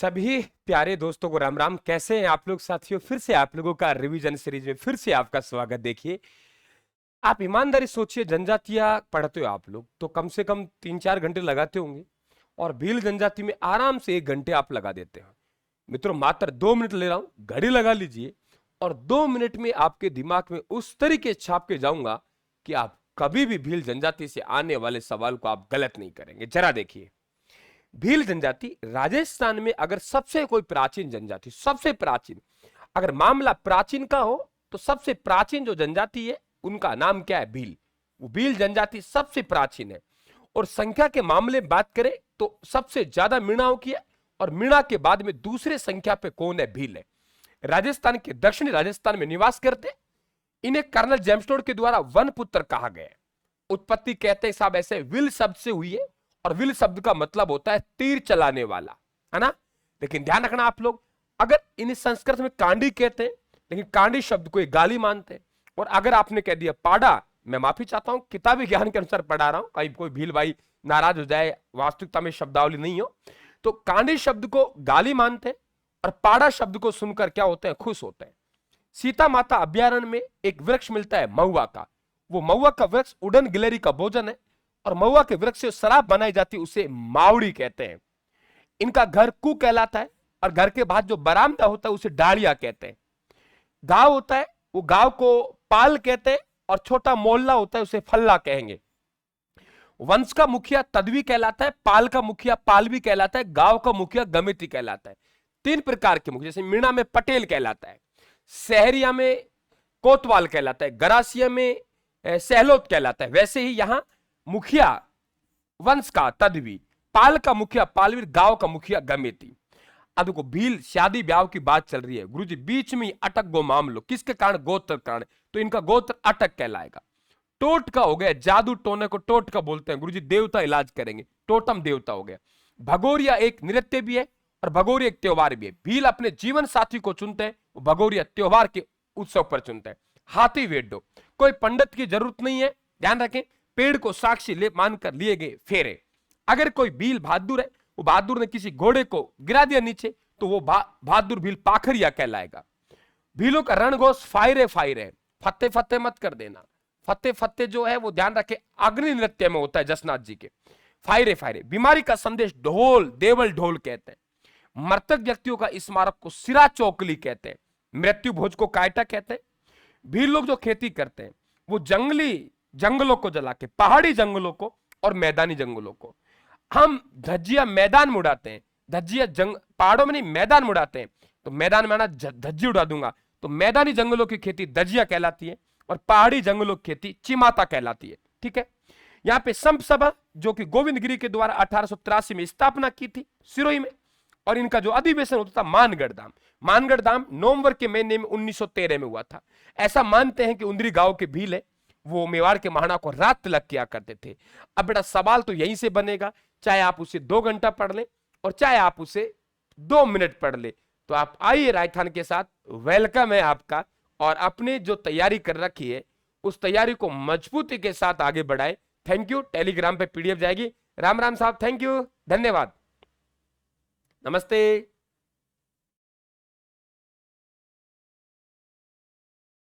सभी प्यारे दोस्तों को राम राम। कैसे हैं आप लोग साथियों? फिर से आप लोगों का रिवीजन सीरीज में फिर से आपका स्वागत। देखिए, आप ईमानदारी सोचिए, जनजातियां पढ़ते हो आप लोग तो कम से कम 3-4 घंटे लगाते होंगे, और भील जनजाति में आराम से 1 घंटे आप लगा देते हैं। मित्रों, मात्र 2 मिनट ले रहा हूं, घड़ी लगा लीजिए, और 2 मिनट में आपके दिमाग में उस तरीके छाप के जाऊंगा कि आप कभी भी भील जनजाति से आने वाले सवाल को आप गलत नहीं करेंगे। जरा देखिए, भील जनजाति राजस्थान में अगर सबसे कोई प्राचीन जनजाति, सबसे प्राचीन, अगर मामला प्राचीन का हो तो सबसे प्राचीन जो जनजाति है उनका नाम क्या है? भील। वो भील जनजाति सबसे प्राचीन है। और संख्या के मामले में बात करें तो सबसे ज्यादा मीणाओं की है, और मीणा के बाद में दूसरे संख्या पे कौन है? भील है। राजस्थान के दक्षिणी राजस्थान में निवास करते। इन्हें कर्नल जेम्सटोन के द्वारा वन पुत्र कहा गया। उत्पत्ति कहते हैं साहब ऐसे विल शब्द से हुई है, और विल शब्द का मतलब होता है तीर चलाने वाला, है ना। लेकिन ध्यान रखना आप लोग, अगर इन्हें संस्कृत में कांडी कहते हैं, लेकिन कांडी शब्द को एक गाली मानते हैं। और अगर आपने कह दिया पाड़ा, मैं माफी चाहता हूं, किताबी ज्ञान के अनुसार पढ़ा रहा हूं, कहीं कोई भील भाई नाराज हो जाए, वास्तविकता में शब्दावली नहीं हो। तो कांडी शब्द को गाली मानते हैं, और पाड़ा शब्द को सुनकर क्या होते हैं? खुश होते हैं। सीता माता अभ्यारण्य में एक वृक्ष मिलता है महुआ का। वो महुआ का वृक्ष उड़न गिलहरी का भोजन है, और महुआ के वृक्ष से शराब बनाई जाती है, उसे मावड़ी कहते हैं। इनका घर कु कहलाता है, और घर के बाद जो बरामदा होता है उसे डालिया कहते हैं। गांव होता है, वो गांव को पाल कहते हैं, और छोटा मोहल्ला होता है उसे फल्ला कहेंगे। वंश का मुखिया तदवी कहलाता है, पाल का मुखिया पालवी कहलाता है, गांव का मुखिया गमिती कहलाता है। 3 प्रकार के मुखिया, जैसे मीणा में पटेल कहलाता है, सहरिया में कोतवाल कहलाता है, गरासिया में सहलोत कहलाता है। वैसे ही यहां मुखिया वंश का तदवी, पाल का मुखिया पालवीर, गांव का मुखिया गमेती। अब देखो, भील शादी ब्याह की बात चल रही है, गुरुजी बीच में अटक गो मामलो, किसके कारण? गोत्र कारण। तो इनका गोत्र अटक कहलाएगा। टोट का हो गया, जादू टोने को टोट का बोलते हैं, गुरुजी देवता इलाज करेंगे, टोटम देवता हो गया। भगोरिया एक नृत्य भी है, और भगोरिया एक त्योहार भी है। भील अपने जीवन साथी को चुनते हैं, भगोरिया त्योहार के उत्सव पर चुनते हैं। हाथी वेडो, कोई पंडित की जरूरत नहीं है, ध्यान रखें, पेड़ को साक्षी ले मानकर लिए गए फेरे। अगर कोई भील बहादुर है, वो बहादुर ने किसी घोड़े को गिरा दिया नीचे, तो वो बहादुर भील पाखरिया कहलाएगा। भीलों का रणघोष फायरे फायरे, फत्ते फत्ते मत कर देना। फत्ते फत्ते जो है वो ध्यान रखे, अग्नि नृत्य में होता है जसनाथ जी के। फायरे फायरे, बीमारी का संदेश ढोल, देवल ढोल कहते हैं। मृतक व्यक्तियों का स्मारक को सिरा चौकली कहते हैं। मृत्यु भोज को कायटा कहते हैं। भील लोग जो खेती करते हैं वो जंगली जंगलों को जला के, पहाड़ी जंगलों को और मैदानी जंगलों को, हम धज्जिया मैदान में उड़ाते हैं। धज्जिया पहाड़ों में नहीं, मैदान में उड़ाते हैं। तो मैदान में आना, धज्जी उड़ा दूंगा। तो मैदानी जंगलों की खेती दजिया कहलाती है, और पहाड़ी जंगलों की खेती चिमाता कहलाती है। ठीक है। यहाँ पे संप सभा, जो कि गोविंद गिरी के द्वारा 1883 में स्थापना की थी सिरोही में, और इनका जो अधिवेशन होता था मानगढ़ धाम। मानगढ़ धाम नवंबर के महीने में 1913 में हुआ था। ऐसा मानते हैं कि उंदरी गांव के भील है, वो मेवाड़ के महाना को रात तिलक किया करते थे। अब बेटा सवाल तो यहीं से बनेगा, चाहे आप उसे 2 घंटा पढ़ ले, और चाहे आप उसे 2 मिनट पढ़ ले। तो आप आइए राजस्थान के साथ, वेलकम है आपका। और अपने जो तैयारी कर रखी है उस तैयारी को मजबूती के साथ आगे बढ़ाए। Thank you. टेलीग्राम पे PDF जाएगी। राम राम साहब, थैंक यू, धन्यवाद, नमस्ते।